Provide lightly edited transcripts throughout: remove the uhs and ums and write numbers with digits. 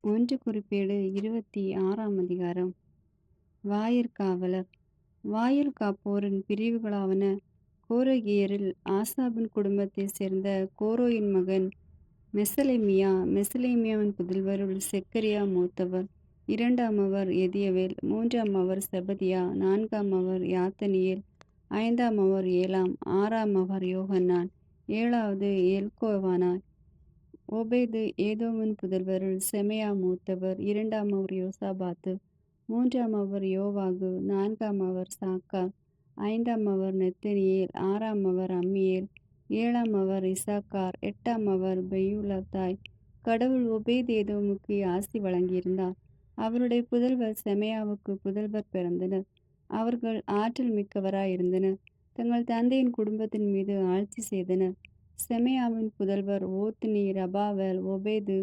ஒன்று குறிப்பேடு 26ஆம் அதிகாரம். வாயிற்காவலர். வாயில் காப்போரின் பிரிவுகளாவன: கோரகியரில் ஆசாபின் குடும்பத்தைச் சேர்ந்த கோரோயின் மகன் மெசலேமியா. மெசலேமியாவின் புதல்வருள் செக்கரியா மூத்தவர். இரண்டாமவர் எதியவேல். மூன்றாமவர் செபதியா. நான்காமவர் யாத்தனியேல். ஐந்தாமவர் ஏலாம். ஆறாமவர் யோகன்னான். ஏழாவது எல்கோவானாய். ஓபேது ஏதோமின் புதல்வருள் செமையா மூத்தவர். இரண்டாமவர் யோசாபாத்து. மூன்றாமவர் யோவாகு. நான்காமவர் சாக்கார். ஐந்தாமவர் நெத்தனியேல். ஆறாமவர் அம்மியேல். ஏழாமவர் இசாக்கார். எட்டாமவர் பெயுலத்தாய். கடவுள் ஓபேது ஏதோமுக்கு ஆசி வழங்கியிருந்தார். அவருடைய புதல்வர் செமையாவுக்கு புதல்வர் பிறந்தனர். அவர்கள் ஆற்றல் மிக்கவராயிருந்தனர். தங்கள் தந்தையின் குடும்பத்தின் மீது ஆட்சி செய்தனர். செமையாவின் புதல்வர் ஓத்னி, ரபாவல், ஒபேது,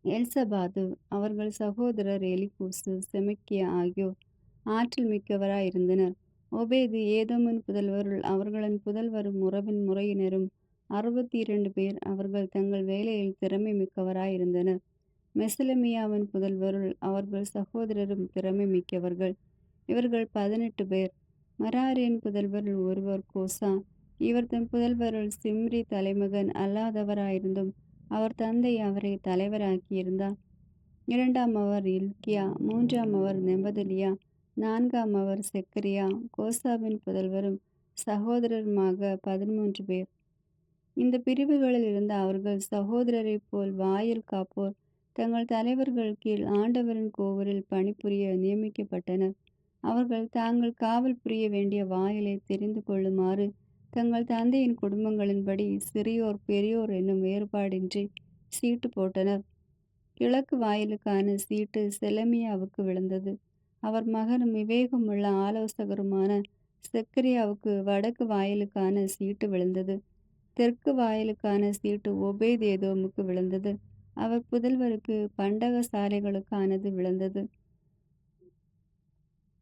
எல்சபாது. அவர்கள் சகோதரர் எலிகூசு, செமக்கியா ஆகியோர் ஆற்றல் மிக்கவராயிருந்தனர். ஒபேது ஏதோமின் புதல்வருள் அவர்களின் புதல்வரும் உறவின் முறையினரும் 62 பேர். அவர்கள் தங்கள் வேலையில் திறமை மிக்கவராயிருந்தனர். மெசலமியாவின் புதல்வருள் அவர்கள் சகோதரரும் திறமை மிக்கவர்கள். இவர்கள் 18 பேர். மராரியின் புதல்வருள் ஒருவர் கோசா. இவர் தம் புதல்வருள் சிம்ரி தலைமகன் அல்லாதவராயிருந்தும் அவர் தந்தை அவரை தலைவராக்கியிருந்தார். இரண்டாமவர் இல்கியா. மூன்றாமவர் நெபதலியா. நான்காமவர் செக்கரியா. கோசாவின் புதல்வரும் சகோதரருமாக 13 பேர். இந்த பிரிவுகளில் இருந்த அவர்கள் சகோதரரைப் போல் வாயில் காப்போர் தங்கள் தலைவர்கள் கீழ் ஆண்டவரின் கோவிலில் பணிபுரிய நியமிக்கப்பட்டனர். அவர்கள் தாங்கள் காவல் புரிய வேண்டிய வாயிலை தெரிந்து கொள்ளுமாறு தங்கள் தந்தையின் குடும்பங்களின்படி சிறியோர் பெரியோர் என்னும் வேறுபாடின்றி சீட்டு போட்டனர். கிழக்கு வாயிலுக்கான சீட்டு செலமியாவுக்கு விழுந்தது. அவர் மகனும் விவேகமுள்ள ஆலோசகருமான செக்கரியாவுக்கு வடக்கு வாயிலுக்கான சீட்டு விழுந்தது. தெற்கு வாயிலுக்கான சீட்டு ஒபேது ஏதோமுக்கு விழுந்தது. அவர் புதல்வருக்கு பண்டக சாலைகளுக்கானது விழுந்தது.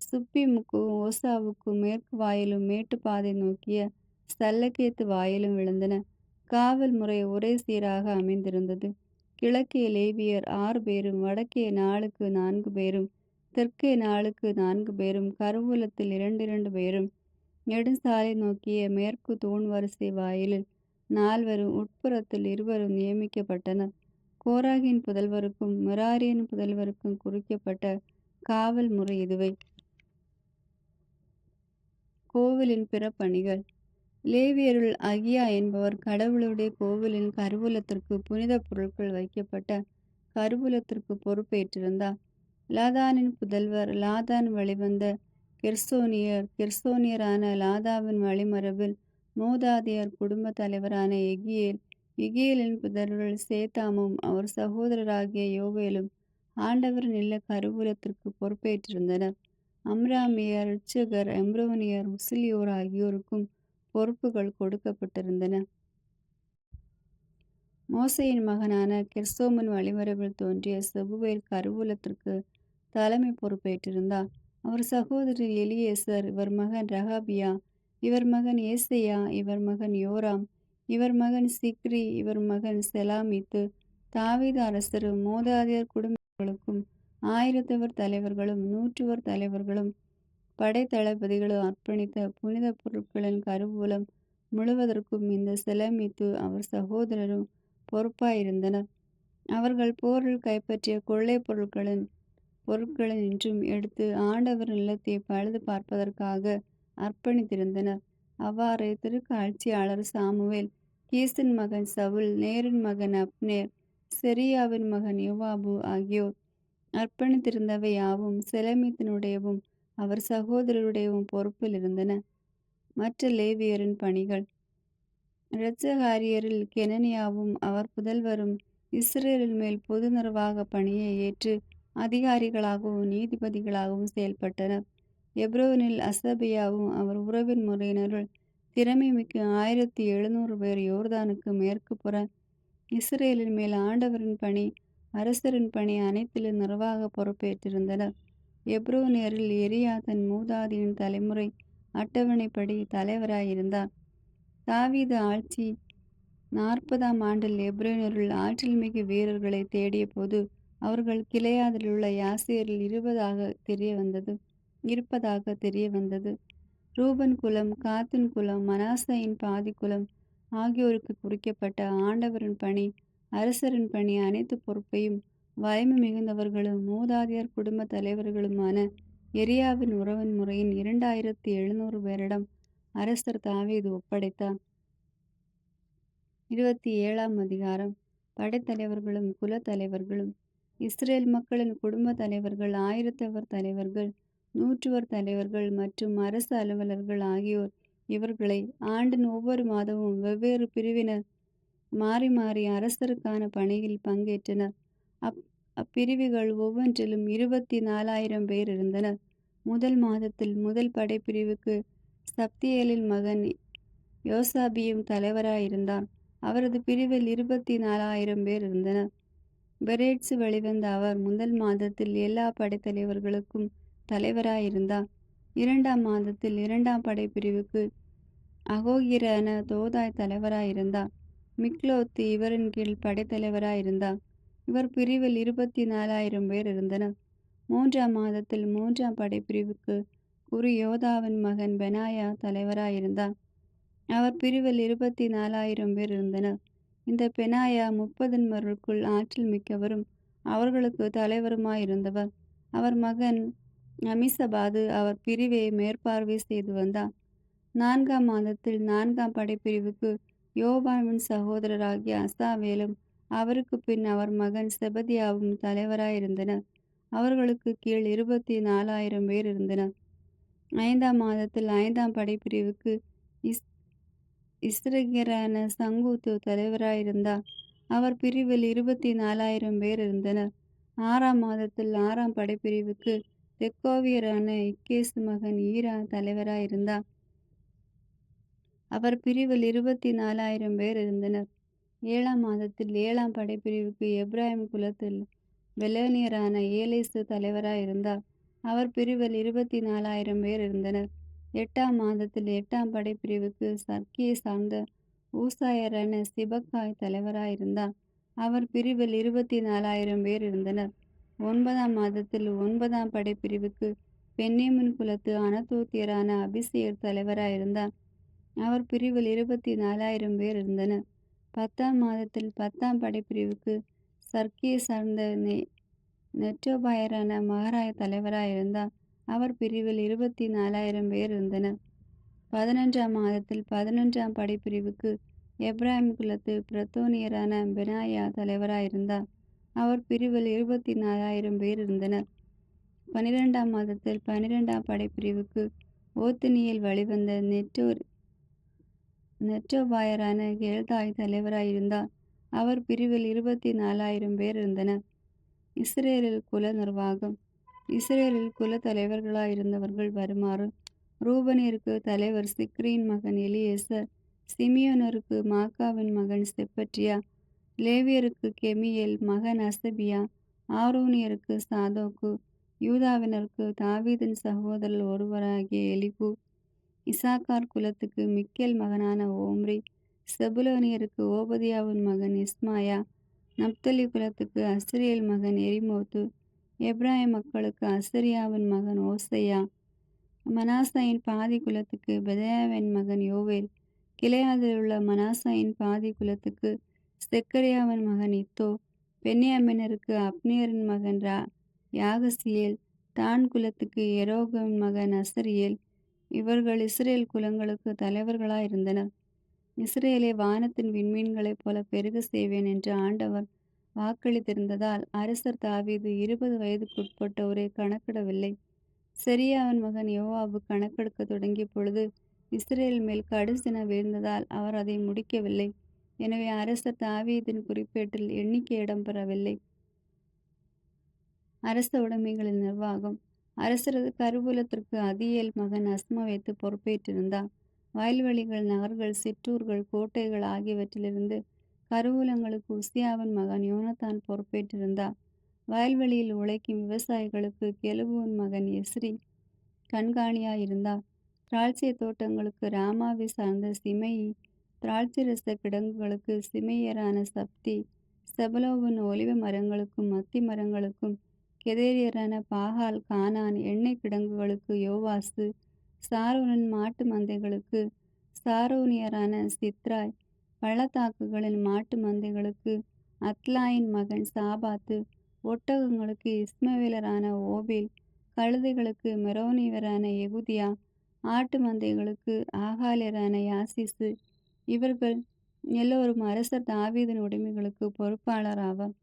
சுப்பிமுக்கு ஓசாவுக்கு மேற்கு வாயிலும் மேட்டுப்பாதை நோக்கிய சல்லக்கேத்து வாயிலும் விழுந்தன. காவல் முறை ஒரே சீராக அமைந்திருந்தது. கிழக்கே லேவியர் 6 பேரும், வடக்கே 4க்கு 4 பேரும், தெற்கே 4க்கு 4 பேரும், கருவூலத்தில் 2 பேரும், நெடுஞ்சாலை நோக்கிய மேற்கு தூண் வரிசை வாயிலில் 4 உட்புறத்தில் 2 நியமிக்கப்பட்டனர். கோராகின் புதல்வருக்கும் மெராரியின் புதல்வருக்கும் குறிக்கப்பட்ட காவல் முறை இதுவே. கோவிலின் பிற பணிகள். லேவியருள் அகியா என்பவர் கடவுளுடைய கோவிலின் கருவூலத்திற்கு புனித பொருட்கள் வைக்கப்பட்ட கருவூலத்திற்கு பொறுப்பேற்றிருந்தார். லாதானின் புதல்வர் லாதான் வழிவந்த கெர்சோனியர். கெர்சோனியரான லாதாவின் வழிமரபில் மூதாதையர் குடும்ப தலைவரான எகியேல். எகியேலின் புதல்வர்கள் சேத்தாமும் அவர் சகோதரராகிய யோவேலும் ஆண்டவரின் இல்ல கருவூலத்திற்கு பொறுப்பேற்றிருந்தனர். அம்ராமியர், இட்சகர், எம்ரோனியர், உசிலியோர் ஆகியோருக்கும் பொறுப்புகள் கொடுக்கப்பட்டிருந்தன. மோசையின் மகனான கெர்சோமின் வழிமரபில் தோன்றிய செபுவேல் கருவூலத்திற்கு தலைமை பொறுப்பேற்றிருந்தார். அவர் சகோதரர் எலியேசர். இவர் மகன் ரகாபியா. இவர் மகன் ஏசையா. இவர் மகன் யோராம். இவர் மகன் சிக்ரி. இவர் மகன் செலாமித்து. தாவீது அரசரும் மூதாதையர் குடும்பங்களுக்கும் 1000 தலைவர்களும் 100 தலைவர்களும் படைத்தளபதிகளும் அர்ப்பணித்த புனித பொருட்களின் கருவூலம் முழுவதற்கும் இந்த செலமித்து அவர் சகோதரரும் பொறுப்பாயிருந்தனர். அவர்கள் போரில் கைப்பற்றிய கொள்ளை பொருட்களினின்றும் எடுத்து ஆண்டவர் நிலத்தை பழுது பார்ப்பதற்காக அர்ப்பணித்திருந்தனர். அவ்வாறே திருக்காட்சியாளர் சாமுவேல், கீசின் மகன் சவுல், நேரின் மகன் அப்னேர், செரியாவின் மகன் யோவாபு ஆகியோர் அர்ப்பணித்திருந்தவை யாவும் செலமித்தினுடையவும் அவர் சகோதரருடையவும் பொறுப்பில் இருந்தன. மற்ற லேவியரின் பணிகள். இரட்சகாரியரில் கெனனியாவும் அவர் புதல்வரும் இஸ்ரேலின் மேல் பொது நிர்வாக பணியை ஏற்று அதிகாரிகளாகவும் நீதிபதிகளாகவும் செயல்பட்டனர். எப்ரோனில் அசபியாவும் அவர் உறவின் முறையினருள் திறமை மிக்க 1700 பேர் யோர்தானுக்கு மேற்கு புற இஸ்ரேலின் மேல் ஆண்டவரின் பணி, அரசரின் பணி அனைத்திலும் நிர்வாக பொறுப்பேற்றிருந்தனர். எப்ரோனியரில் எரியா தன் மூதாதையின் தலைமுறை அட்டவணைப்படி தலைவராயிருந்தார். தாவீது ஆட்சி 40ஆம் ஆண்டில் எப்ரோனிலுள்ள ஆற்றல்மிகு வீரர்களை தேடிய போது அவர்கள் கிளையாதிலுள்ள யாசேரில் இருப்பதாக தெரிய வந்தது. ரூபன் குலம், காத்தின் குலம், மனாசையின் பாதி குலம் ஆகியோருக்கு குறிக்கப்பட்ட ஆண்டவரின் பணி, அரசரின் பணி அனைத்து பொறுப்பையும் வலிமை மிகுந்தவர்களும் மூதாதையர் குடும்ப தலைவர்களுமான எரியாவின் உறவின் முறையின் 2700 பேரிடம் அரசர் தாவீது ஒப்படைத்தார். 27ஆம் அதிகாரம். படைத்தலைவர்களும் குலத்தலைவர்களும். இஸ்ரேல் மக்களின் குடும்ப தலைவர்கள், ஆயிரத்தவர் தலைவர்கள், நூற்றுவர் தலைவர்கள் மற்றும் அரசு அலுவலர்கள் ஆகியோர் இவர்களை ஆண்டின் ஒவ்வொரு மாதமும் வெவ்வேறு பிரிவினர் மாறி மாறி அரசருக்கான பணியில் பங்கேற்றனர். அப்பிரிவுகள் ஒவ்வொன்றிலும் 24,000 பேர் இருந்தனர். முதல் மாதத்தில் முதல் படைப்பிரிவுக்கு சப்தியேலின் மகன் யோசாபியும் தலைவராயிருந்தார். அவரது பிரிவில் 24,000 பேர் இருந்தனர். பெரேட்சு வெளிவந்த அவர் முதல் மாதத்தில் எல்லா படைத்தலைவர்களுக்கும் தலைவராயிருந்தார். 2ஆம் மாதத்தில் 2ஆம் படைப்பிரிவுக்கு அகோகியரான தோதாய் தலைவராயிருந்தார். மிக்லோத்து இவரின் கீழ் படைத்தலைவராயிருந்தார். இவர் பிரிவில் 24,000 பேர் இருந்தனர். 3ஆம் மாதத்தில் 3ஆம் படைப்பிரிவுக்கு குரியோதாவின் மகன் பெனாயா தலைவராயிருந்தார். அவர் பிரிவில் 24,000 பேர் இருந்தனர். இந்த பெனாயா 30 மருக்குள் ஆற்றல் மிக்கவரும் அவர்களுக்கு தலைவருமாயிருந்தவர். அவர் மகன் அமிசபாது அவர் பிரிவை மேற்பார்வை செய்து வந்தார். 4ஆம் மாதத்தில் 4ஆம் படைப்பிரிவுக்கு யோவாவின் சகோதரராகிய அசாவேலும் அவருக்கு பின் அவர் மகன் செபதியாவும் தலைவராயிருந்தனர். அவர்களுக்கு கீழ் 24,000 பேர் இருந்தனர். 5ஆம் மாதத்தில் 5ஆம் படைப்பிரிவுக்கு இஸ்ரகியரான சங்கூத்து தலைவராயிருந்தார். அவர் பிரிவில் 24,000 பேர் இருந்தனர். 6ஆம் மாதத்தில் 6ஆம் படைப்பிரிவுக்கு தெக்கோவியரான இக்கேசு மகன் ஈரா தலைவராயிருந்தார். அவர் பிரிவில் 24,000 பேர் இருந்தனர். 7ஆம் மாதத்தில் 7ஆம் படைப்பிரிவுக்கு எப்ராயிம் குலத்தில் பெலோனியரான ஏலேசு தலைவராயிருந்தார். அவர் பிரிவில் 24,000 பேர் இருந்தனர். 8ஆம் மாதத்தில் 8ஆம் படைப்பிரிவுக்கு சர்க்கியை சார்ந்த ஊசாயரான சிபக்காய் தலைவராயிருந்தார். அவர் பிரிவில் 24,000 பேர் இருந்தனர். 9ஆம் மாதத்தில் 9ஆம் படைப்பிரிவுக்கு பென்யமின் குலத்து அனதோத்தியரான அபிசேயர் தலைவராயிருந்தார். அவர் பிரிவில் 24,000 பேர் இருந்தனர். 10ஆம் மாதத்தில் 10ஆம் படைப்பிரிவுக்கு சர்க்கியை சார்ந்த நெட்டோபாயரான மகராய் தலைவராயிருந்தார். அவர் பிரிவில் 24,000 பேர் இருந்தனர். 11ஆம் மாதத்தில் 11ஆம் படைப்பிரிவுக்கு எப்ராயிம் குலத்து பிரத்தோனியரான பெனாயா தலைவராயிருந்தார். அவர் பிரிவில் 24,000 பேர் இருந்தனர். 12ஆம் மாதத்தில் 12ஆம் படைப்பிரிவுக்கு ஓத்தினியில் வழிவந்த நெட்டோபாயரான கேல்தாய் தலைவராயிருந்தார். அவர் பிரிவில் 24,000 பேர் இருந்தனர். இஸ்ரேலில் குல நிர்வாகம். இஸ்ரேலில் குல தலைவர்களாயிருந்தவர்கள் வருமாறு: ரூபனியருக்கு தலைவர் சிக்ரியின் மகன் எலியேசர், சிமியோனருக்கு மாக்காவின் மகன் செப்பட்டியா, லேவியருக்கு கெமியேல் மகன் அசபியா, ஆரோனியருக்கு சாதோக்கு, யூதாவினருக்கு தாவீதின் சகோதரர் ஒருவராகிய எலிகு, இசாக்கார் குலத்துக்கு மிக்கேல் மகனான ஓம்ரி, செபுலோனியருக்கு ஓபதியாவின் மகன் இஸ்மாயா, நப்தலி குலத்துக்கு அஸ்ரியேல் மகன் எரிமோத்து, எப்ராயிம் மக்களுக்கு அசரியாவின் மகன் ஓசையா, மனாசாயின் பாதி குலத்துக்கு பெதாயாவின் மகன் யோவேல், கிளையாதிலுள்ள மனாசாயின் பாதி குலத்துக்கு செக்கரியாவின் மகன் இத்தோ, பென்யாமினருக்கு அப்னேரின் மகன் யாகசியேல், தான் குலத்துக்கு எரோகமின் மகன் அசரியேல். இவர்கள் இஸ்ரேல் குலங்களுக்கு தலைவர்களாயிருந்தனர். இஸ்ரேலை வானத்தின் விண்மீன்களைப் போல பெருக செய்வேன் என்று ஆண்டவர் வாக்களித்திருந்ததால் அரசர் தாவீது 20 வயதுக்குட்பட்டோரை கணக்கிடவில்லை. செரியாவின் மகன் யோவாபு கணக்கெடுக்க தொடங்கிய பொழுது இஸ்ரேல் மேல் கடுசின வீழ்ந்ததால் அவர் அதை முடிக்கவில்லை. எனவே அரசர் தாவீதின் குறிப்பேட்டில் எண்ணிக்கை இடம்பெறவில்லை. அரச உடைமைகளின் நிர்வாகம். அரசரது கருவூலத்திற்கு அதியேல் மகன் அஸ்மவேத்து பொறுப்பேற்றிருந்தார். வயல்வெளிகள், நகர்கள், சிற்றூர்கள், கோட்டைகள் ஆகியவற்றிலிருந்து கருவூலங்களுக்கு உசியாவின் மகன் யோனத்தான் பொறுப்பேற்றிருந்தார். வயல்வெளியில் உழைக்கும் விவசாயிகளுக்கு கெலுபுவின் மகன் எஸ்ரி கண்காணியாயிருந்தார். திராட்சை தோட்டங்களுக்கு ராமாவை சார்ந்த சிமெயி திராட்சைரச கிடங்குகளுக்கு சிமேயரான சப்தி, செபலோவின் ஒலிவ மரங்களுக்கும் அத்தி மரங்களுக்கும் கெதேரியரான பாகால் கானான் எண்ணெய் கிடங்குகளுக்கு யோவாசு, சாரோனின் மாட்டு மந்தைகளுக்கு சாரோனியரான சித்ராய், பள்ளத்தாக்குகளின் மாட்டு மந்தைகளுக்கு அத்லாயின் மகன் சாபாத்து, ஒட்டகங்களுக்கு இஸ்மவேலரான ஓபேல், கழுதைகளுக்கு மெரோனியரான எகுதியா, ஆட்டு மந்தைகளுக்கு ஆகாலியரான யாசிசு. இவர்கள் எல்லோரும் அரசர் தாவீதின் உடைமைகளுக்கு பொறுப்பாளர் ஆவார்.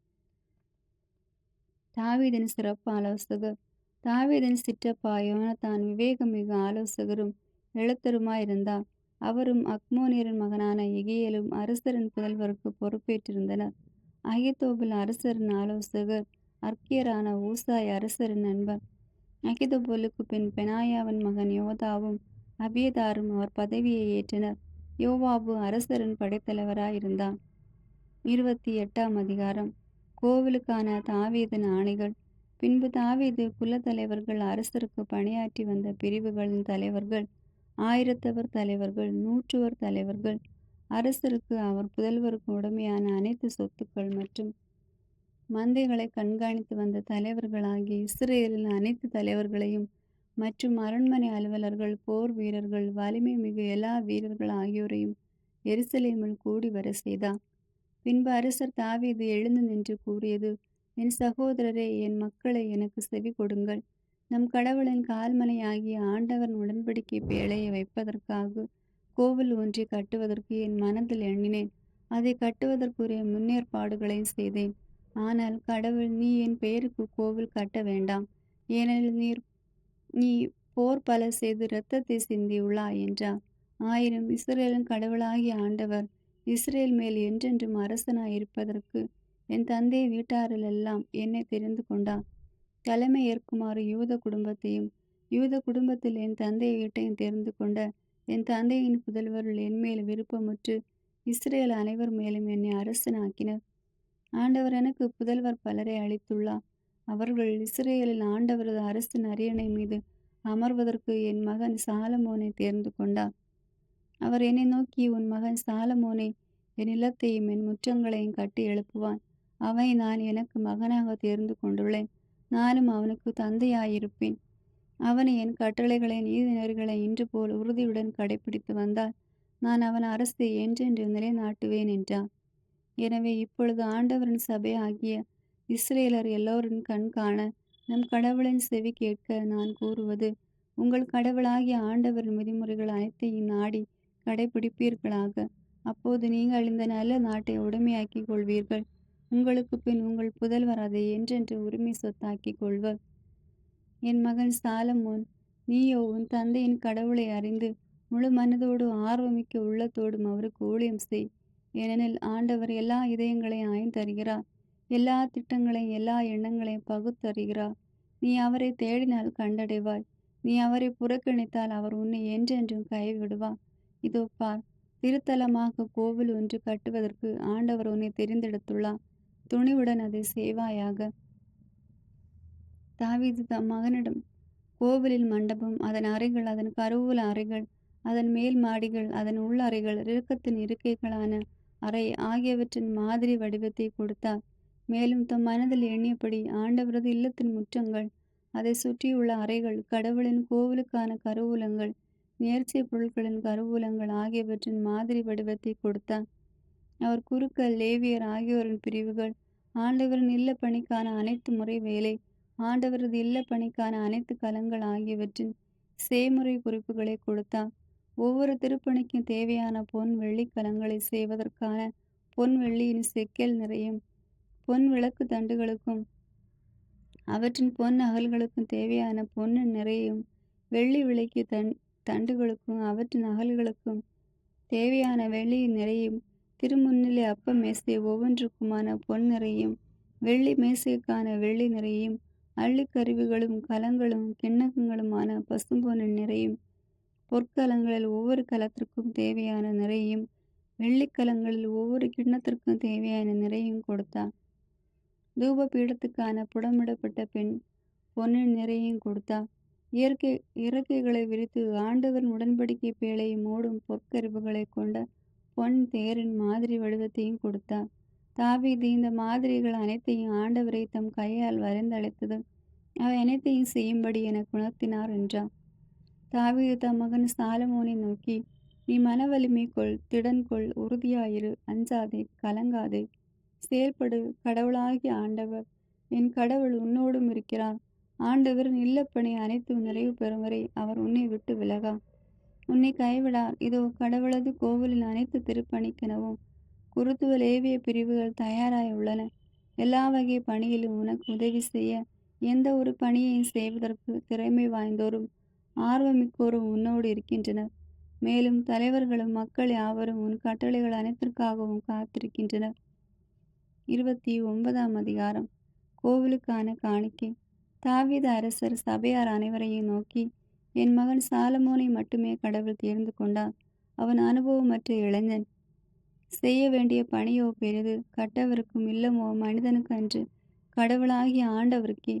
தாவீதின் சிறப்பு ஆலோசகர். தாவீதின் சிற்றப்பா யோனத்தான் விவேகமிகு ஆலோசகரும் எழுத்தருமாயிருந்தார். அவரும் அக்மோனியரின் மகனான எகியேலும் அரசரின் புதல்வருக்கு பொறுப்பேற்றிருந்தனர். அகித்தோபில் அரசரின் ஆலோசகர். அர்க்கியரான ஊசாய் அரசரின் நண்பர். அகித்தோபோலுக்கு பின் பெனாயாவின் மகன் யோதாவும் அபியதாரும் அவர் பதவியை ஏற்றனர். யோவாபு அரசரின் படைத்தலைவராயிருந்தான். 28ஆம் அதிகாரம். கோவிலுக்கான தாவீதின் ஆணைகள். பின்பு தாவீது குலத்தலைவர்கள், அரசருக்கு பணியாற்றி வந்த பிரிவுகளின் தலைவர்கள், 1000 தலைவர்கள், 100 தலைவர்கள், அரசருக்கு அவர் புதல்வருக்கு உடைமையான அனைத்து சொத்துக்கள் மற்றும் மந்தைகளை கண்காணித்து வந்த தலைவர்களாகிய இஸ்ரேலின் அனைத்து தலைவர்களையும் மற்றும் அரண்மனை அலுவலர்கள், போர் வீரர்கள், வலிமை மிகு எல்லா வீரர்கள் ஆகியோரையும் எருசலேமில் கூடி வர செய்தார். பின்பு அரசர் தாவீது எழுந்து நின்று கூறியது, என் சகோதரரே, என் மக்களை எனக்கு செவி கொடுங்கள். நம் கடவுளின் கால்மனையாகிய ஆண்டவரின் உடன்படிக்கை பேழையை வைப்பதற்காக கோவில் ஒன்றை கட்டுவதற்கு என் மனதில் எண்ணினேன். அதை கட்டுவதற்குரிய முன்னேற்பாடுகளையும் செய்தேன். ஆனால் கடவுள், நீ என் பெயருக்கு கோவில் கட்ட வேண்டாம், ஏனெனில் நீ போர் பல செய்து இரத்தத்தை சிந்தியுள்ளாய் என்றார். ஆயினும் இஸ்ரேலின் கடவுளாகிய ஆண்டவர் இஸ்ரேல் மேல் என்றென்றும் அரசனாய் இருப்பதற்கு என் தந்தை வீட்டாரிலெல்லாம் என்னை தெரிந்து கொண்டார். தலைமை ஏற்குமாறு யூத குடும்பத்தையும் யூத குடும்பத்தில் என் தந்தை வீட்டையும் தெரிந்து கொண்ட என் தந்தையின் புதல்வருள் என்மேல் விருப்பமுற்று இஸ்ரேல் அனைவர் மேலும் என்னை அரசனாக்கினர். ஆண்டவர் எனக்கு புதல்வர் பலரை அளித்துள்ளார். அவர்கள் இஸ்ரேலில் ஆண்டவரது அரசின் அரியணை மீது அமர்வதற்கு என் மகன் சாலமோனை தேர்ந்து கொண்டார். அவர் என்னை நோக்கி, உன் மகன் சாலமோனை என் நிலத்தையும் என் முற்றங்களையும் கட்டி எழுப்புவான். அவனை நான் எனக்கு மகனாக தேர்ந்து கொண்டுள்ளேன். நானும் அவனுக்கு தந்தையாயிருப்பேன். அவனை என் கட்டளைகளை நீதி நெறிகளை இன்று போல் உறுதியுடன் கடைபிடித்து வந்தால் நான் அவன் அரசை என்றென்று நிலைநாட்டுவேன் என்றார். எனவே இப்பொழுது ஆண்டவரின் சபை ஆகிய இஸ்ரேலர் எல்லோரின் கண் காண நம் கடவுளின் செவி கேட்க நான் கூறுவது, உங்கள் கடவுளாகிய ஆண்டவரின் விதிமுறைகள் அனைத்தையும் நாடி கடைபிடிப்பீர்களாக. அப்போது நீங்கள் இந்த நல்ல நாட்டை உடைமையாக்கிக் கொள்வீர்கள். உங்களுக்கு பின் உங்கள் புதல்வர் அதை என்றென்று உரிமை சொத்தாக்கிக் கொள்வர். என் மகன் சாலமோன், நீயோ உன் தந்தையின் கடவுளை அறிந்து முழு மனதோடு ஆர்வமிக்க உள்ளத்தோடும் அவருக்கு ஊழியம் செய். ஏனெனில் ஆண்டவர் எல்லா இதயங்களையும் ஆய்ந்தறிகிறார், எல்லா திட்டங்களையும் எல்லா எண்ணங்களையும் பகுத்தறிகிறார். நீ அவரை தேடினால் கண்டடைவாய். நீ அவரை புறக்கணித்தால் அவர் உன்னை என்றென்றும் கைவிடுவார். இதோ பார், திருத்தலமாக கோவில் ஒன்று கட்டுவதற்கு ஆண்டவர் உன்னை தெரிந்தெடுத்துள்ளார். துணிவுடன் அதை செய்வாயாக. தாவீது தம் மகனிடம் கோவிலின் மண்டபம், அதன் அறைகள், அதன் கருவூல அறைகள், அதன் மேல் மாடிகள், அதன் உள் அறைகள், இறுக்கத்தின் இருக்கைகளான அறை ஆகியவற்றின் மாதிரி வடிவத்தை கொடுத்தார். மேலும் தம் மனதில் எண்ணியபடி ஆண்டவரது இல்லத்தின் முற்றங்கள், அதை சுற்றியுள்ள அறைகள், கடவுளின் கோவிலுக்கான கருவூலங்கள், நேர்ச்சை பொருட்களின் கருவூலங்கள் ஆகியவற்றின் மாதிரி வடிவத்தை கொடுத்தார். அவர் குருக்கள், லேவியர் ஆகியோரின் பிரிவுகள், ஆண்டவரின் இல்ல பணிக்கான அனைத்து முறை வேலை, ஆண்டவரது இல்ல பணிக்கான அனைத்து கலங்கள் ஆகியவற்றின் செய்முறை குறிப்புகளை கொடுத்தார். ஒவ்வொரு திருப்பணிக்கும் தேவையான பொன் வெள்ளி கலங்களை செய்வதற்கான பொன் வெள்ளியின் செக்கல் நிறையும், பொன் விளக்கு தண்டுகளுக்கும் அவற்றின் பொன் அகல்களுக்கும் தேவையான பொன்னின் நிறையும், வெள்ளி விளக்கு தண்டுகளுக்கும் அவற்றின் அகல்களுக்கும் தேவையான வெள்ளியின் நிறையும், திருமுன்னிலை அப்ப மேசை ஒவ்வொன்றுக்குமான பொன் நிறையும், வெள்ளி மேசைக்கான வெள்ளி நிறையும், அள்ளிக்கருவிகளும் கலங்களும் கிண்ணங்களுமான பசும்பொன்னின் நிறையும், பொற்கலங்களில் ஒவ்வொரு கலத்திற்கும் தேவையான நிறையும், வெள்ளிக்கலங்களில் ஒவ்வொரு கிண்ணத்திற்கும் தேவையான நிறையும் கொடுத்தார். தூப பீடத்துக்கான புடமிடப்பட்ட பொன்னின் நிறையும் கொடுத்தார். இறக்கைகளை விரித்து ஆண்டவரின் உடன்படிக்கை பேழையை மூடும் பொற்கருவிகளை கொண்ட பொன் தேரின் மாதிரி வடிவத்தையும் கொடுத்தார். தாவீது இந்த மாதிரிகள் அனைத்தையும் ஆண்டவரை தம் கையால் வரைந்தளித்தது அவை அனைத்தையும் செய்யும்படி எனக்கு உணர்த்தினார் என்றார். தாவீது தம் மகன் சாலமோனை நோக்கி, நீ மனவலிமை கொள், திடன் கொள், உறுதியாயிரு, அஞ்சாதே, கலங்காதே, செயல்படு. கடவுளாகிய ஆண்டவர் என் கடவுள் உன்னோடும் இருக்கிறார். ஆண்டவரின் இல்லப்பணி அனைத்தும் நிறைவு பெறும் வரை அவர் உன்னை விட்டு விலகா, உன்னை கைவிடார். இதோ கடவுளது கோவிலின் அனைத்து திருப்பணிக்கெனவும் குருத்துவ லேவிய பிரிவுகள் தயாராய் உள்ளன. எல்லா வகை பணியிலும் உனக்கு உதவி செய்ய எந்த ஒரு பணியையும் செய்வதற்கு திறமை வாய்ந்தோரும் ஆர்வமிக்கோரும் உன்னோடு இருக்கின்றனர். மேலும் தலைவர்களும் மக்கள் யாவரும் உன் கட்டளைகள் அனைத்திற்காகவும் காத்திருக்கின்றனர். 29ஆம் அதிகாரம். கோவிலுக்கான காணிக்கை. தாவீது அரசர் சபையார் அனைவரையும் நோக்கி, என் மகன் சாலமோனை மட்டுமே கடவுள் தேர்ந்து கொண்டார். அவன் அனுபவமற்ற இளைஞன். செய்ய வேண்டிய பணியோ பெரிது, கட்டவிருக்கும் இல்லமோ மனிதனுக்கு அன்று, கடவுளாகிய ஆண்டவருக்கே.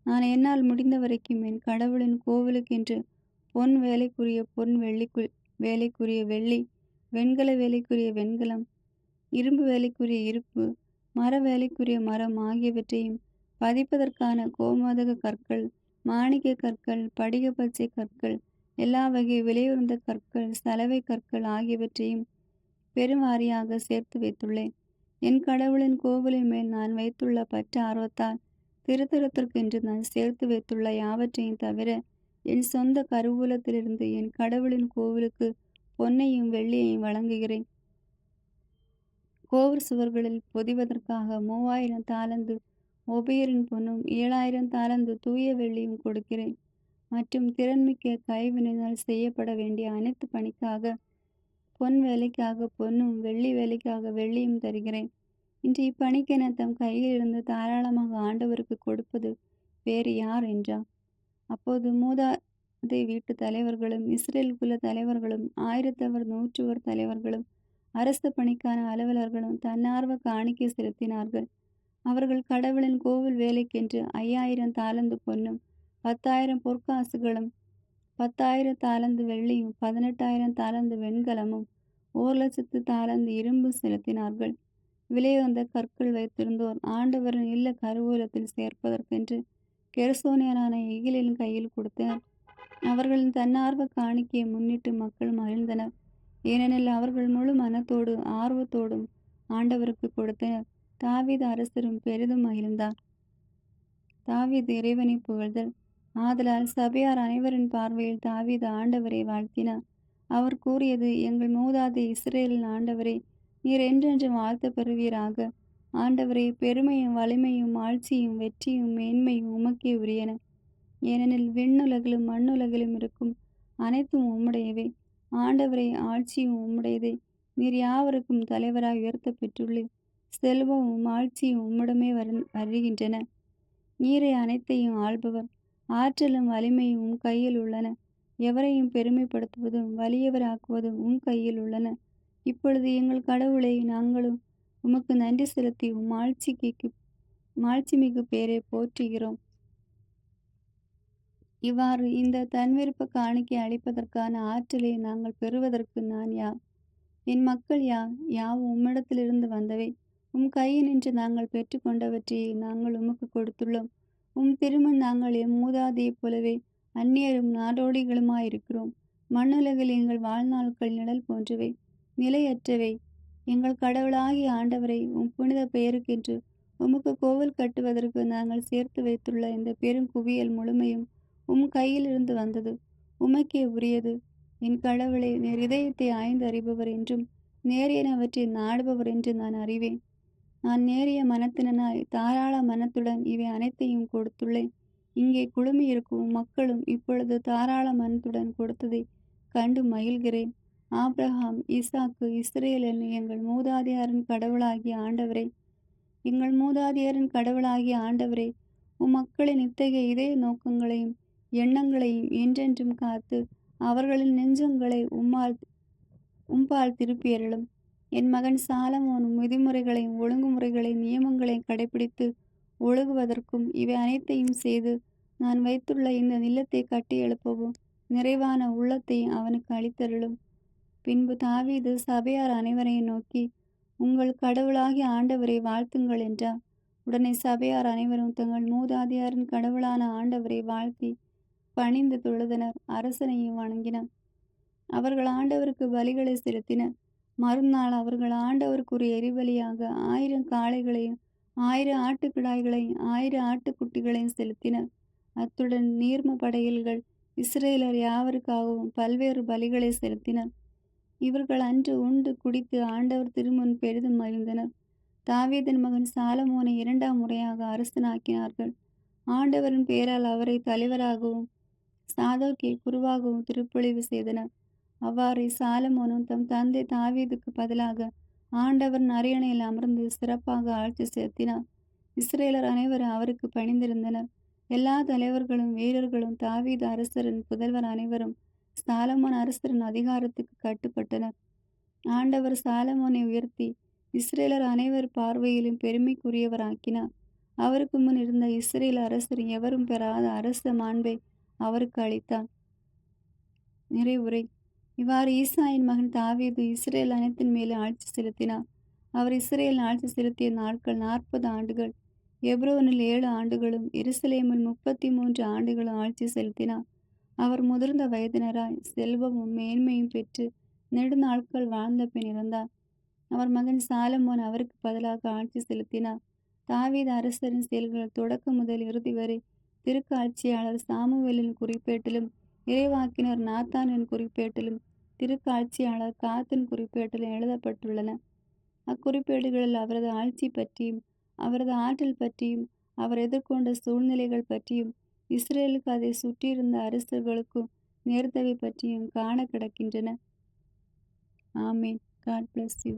நான் என்னால் முடிந்த வரைக்கும் என் கடவுளின் கோவிலுக்கென்று பொன் வேலைக்குரிய பொன், வேலைக்குரிய வெள்ளி, வெண்கல வேலைக்குரிய வெண்கலம், இரும்பு வேலைக்குரிய இருப்பு, மர வேலைக்குரிய மரம் ஆகியவற்றையும், பதிப்பதற்கான கோமோதக கற்கள், மாணிக்க கற்கள், படிக பச்சை கற்கள், எல்லா வகை விலையுறந்த கற்கள், சலவை கற்கள் ஆகியவற்றையும் பெருவாரியாக சேர்த்து வைத்துள்ளேன். என் கடவுளின் கோவிலின் மேல் நான் வைத்துள்ள பற்று ஆர்வத்தால் திருத்தலத்திற்கென்று நான் சேர்த்து வைத்துள்ள யாவற்றையும் தவிர, என் சொந்த கருவூலத்திலிருந்து என் கடவுளின் கோவிலுக்கு பொன்னையும் வெள்ளியையும் வழங்குகிறேன். கோவில் சுவர்களில் பொதிவதற்காக 3000 தாலந்து ஒபீரின் பொன்னும் 7000 தாலந்து தூய வெள்ளியும் கொடுக்கிறேன். மற்றும் திறன்மிக்க கைவினையினால் செய்யப்பட வேண்டிய அனைத்து பணிக்காக பொன் வேலைக்காக பொன்னும், வெள்ளி வேலைக்காக வெள்ளியும் தருகிறேன். இன்று இப்பணிக்கென தம் கையில் இருந்து தாராளமாக ஆண்டவருக்கு கொடுப்பது வேறு யார் என்றார். அப்போது மூதாதை வீட்டு தலைவர்களும், இஸ்ரேல் குல தலைவர்களும், 1000 100 தலைவர்களும், அரச பணிக்கான அலுவலர்களும் தன்னார்வ காணிக்கை செலுத்தினார்கள். அவர்கள் கடவுளின் கோவில் வேலைக்கென்று 5000 தாலந்து பொன்னும், 10,000 பொற்காசுகளும், 10,000 தாலந்து வெள்ளியும், 18,000 தாலந்து வெண்கலமும், 1,00,000 தாலந்து இரும்பு செலுத்தினார்கள். விலையுயர்ந்த கற்கள் வைத்திருந்தோர் ஆண்டவரின் இல்ல கருவூலத்தில் சேர்ப்பதற்கென்று கெர்சோனியரான எகிலின் கையில் கொடுத்தனர். அவர்களின் தன்னார்வ காணிக்கையை முன்னிட்டு மக்கள் மகிழ்ந்தனர். ஏனெனில் அவர்கள் முழு மனத்தோடு ஆர்வத்தோடும் ஆண்டவருக்கு கொடுத்தனர். தாவீது அரசரும் பெரிதும் மகிழ்ந்தார். தாவீது இறைவனை புகழ்தல். ஆதலால் சபையார் அனைவரின் பார்வையில் தாவீது ஆண்டவரை வாழ்த்தினார். அவர் கூறியது, எங்கள் மூதாதை இஸ்ரேலின் ஆண்டவரே, நீர் என்றென்றும் வாழ்த்த பெறுவீராக. ஆண்டவரே, பெருமையும் வலிமையும் ஆட்சியும் வெற்றியும் மேன்மையும் உமக்கே உரியன. ஏனெனில் விண்ணுலகிலும் மண்ணுலகிலும் இருக்கும் அனைத்தும் உம்முடையவே. ஆண்டவரே, ஆட்சியும் உம்முடையதே. நீர் யாவருக்கும் தலைவராய் உயர்த்த பெற்றுள்ளீர். செல்வமும் ஆட்சியும் உம்மிடமே வருகின்றன. நீரே அனைத்தையும் ஆள்பவர். ஆற்றலும் வலிமையும் உம் கையில் உள்ளன. எவரையும் பெருமைப்படுத்துவதும் வலியவராக்குவதும் உம் கையில் உள்ளன. இப்பொழுது எங்கள் கடவுளை, நாங்களும் உமக்கு நன்றி செலுத்தி உம் மாட்சிமிகு பேரை போற்றுகிறோம். இவ்வாறு இந்த தன்விருப்ப காணிக்கை அளிப்பதற்கான ஆற்றலை நாங்கள் பெறுவதற்கு நான் யார்? என் மக்கள் யார்? யாவும் உம்மிடத்திலிருந்து வந்தவை. உம் கையினின்று நாங்கள் பெற்று கொண்டவற்றையே நாங்கள் உமக்கு கொடுத்துள்ளோம். உம் திருமண் நாங்கள் எம் மூதாதையைப் போலவே அந்நியரும் நாடோடிகளுமாயிருக்கிறோம். மண்ணுலகில் எங்கள் வாழ்நாட்கள் நிழல் போன்றவை, நிலையற்றவை. எங்கள் கடவுளாகிய ஆண்டவரை, உம் புனித பெயருக்கென்று உமக்கு கோவில் கட்டுவதற்கு நாங்கள் சேர்த்து வைத்துள்ள இந்த பெரும் குவியல் முழுமையும் உம் கையிலிருந்து வந்தது, உமக்கே உரியது. என் கடவுளை, நீர் இதயத்தை ஆய்ந்தறிபவர் என்றும் நேரியனவற்றை நாடுபவர் என்று நான் அறிவேன். நான் நேரிய மனத்தினனாய் தாராள மனத்துடன் இவை அனைத்தையும் கொடுத்துள்ளேன். இங்கே குழுமியிருக்கும் மக்களும் இப்பொழுது தாராள மனத்துடன் கொடுத்ததை கண்டு மகிழ்கிறேன். ஆபிரகாம், ஈசாக்கு, இஸ்ரேல் என்னும் எங்கள் மூதாதையரின் கடவுளாகிய ஆண்டவரே, எங்கள் மூதாதையரின் கடவுளாகிய ஆண்டவரே, உம் மக்களின் இத்தகைய இதய நோக்கங்களையும் எண்ணங்களையும் என்றென்றும் காத்து அவர்களின் நெஞ்சங்களை உம்பால் திருப்பியருளும். என் மகன் சாலமோனும் விதிமுறைகளையும் ஒழுங்குமுறைகளையும் நியமங்களையும் கடைபிடித்து ஒழுகுவதற்கும் இவை அனைத்தையும் செய்து நான் வைத்துள்ள இந்த நிலத்தை கட்டி எழுப்பவும் நிறைவான உள்ளத்தை அவனுக்கு அளித்தருளும். பின்பு தாவீது சபையார் அனைவரையும் நோக்கி, உங்கள் கடவுளாகிய ஆண்டவரை வாழ்த்துங்கள் என்றார். உடனே சபையார் அனைவரும் தங்கள் மூதாதையரின் கடவுளான ஆண்டவரை வாழ்த்தி பணிந்து தொழுதனர். அரசனையும் வணங்கினர். அவர்கள் ஆண்டவருக்கு பலிகளை செலுத்தினர். மறுநாள் அவர்கள் ஆண்டவருக்குரிய எரிபலியாக 1000 காளைகளையும் 1000 ஆட்டுக்கிடாய்களையும் 1000 ஆட்டுக்குட்டிகளையும் செலுத்தினர். அத்துடன் நீர்ம படையல்கள் இஸ்ரேலர் யாவருக்காகவும் பல்வேறு பலிகளை செலுத்தினர். இவர்கள் அன்று உண்டு குடித்து ஆண்டவர் திருமுன் பெரிதும் மகிழ்ந்தனர். தாவீதின் மகன் சாலமோனை 2ஆம் முறையாக அரசனாக்கினார்கள். ஆண்டவரின் பெயரால் அவரை தலைவராகவும் சாதோக்கை குருவாகவும் திருப்பொழிவு செய்தனர். அவ்வாறே சாலமோனும் தம் தந்தை தாவீதுக்கு பதிலாக ஆண்டவரின் அரியணையில் அமர்ந்து சிறப்பாக ஆட்சி செலுத்தினார். இஸ்ரேலர் அனைவரும் அவருக்கு பணிந்திருந்தனர். எல்லா தலைவர்களும் வீரர்களும் தாவீது அரசரின் புதல்வர் அனைவரும் சாலமோன் அரசரின் அதிகாரத்துக்கு கட்டுப்பட்டனர். ஆண்டவர் சாலமோனை உயர்த்தி இஸ்ரேலர் அனைவர் பார்வையிலும் பெருமைக்குரியவராக்கினார். அவருக்கு முன் இருந்த இஸ்ரேல் அரசர் எவரும் பெறாத அரச மாண்பை அவருக்கு அளித்தார். நிறைவுரை. இவ்வாறு ஈசாயின் மகன் தாவீது இஸ்ரேல் அனைத்தின் மேலும் ஆட்சி செலுத்தினார். அவர் இஸ்ரேல் ஆட்சி செலுத்திய நாட்கள் 40 ஆண்டுகள். எப்ரோனில் 7 ஆண்டுகளும் எருசலேமில் 33 ஆண்டுகளும் ஆட்சி செலுத்தினார். அவர் முதிர்ந்த வயதினராய் செல்வமும் மேன்மையும் பெற்று நெடுநாட்கள் வாழ்ந்த பின் இறந்தார். அவர் மகன் சாலமோன் அவருக்கு பதிலாக ஆட்சி செலுத்தினார். தாவீது அரசரின் செயல்கள் தொடக்கம் முதல் இறுதி வரை திருக்காட்சியாளர் சாமுவேலின் குறிப்பேட்டிலும் இறைவாக்கினர் நாத்தானின் குறிப்பேட்டிலும் திருக்காட்சியாளர் காத்தின் குறிப்பேட்டிலும் எழுதப்பட்டுள்ளன. அக்குறிப்பேடுகளில் அவரது ஆட்சி பற்றியும் அவரது ஆற்றல் பற்றியும் அவர் எதிர்கொண்ட சூழ்நிலைகள் பற்றியும் இஸ்ரேலுக்கு அதை சுற்றியிருந்த அரசர்களுக்கும் நேர்ந்தவை பற்றியும் காண கிடக்கின்றன. ஆமீன். God bless you.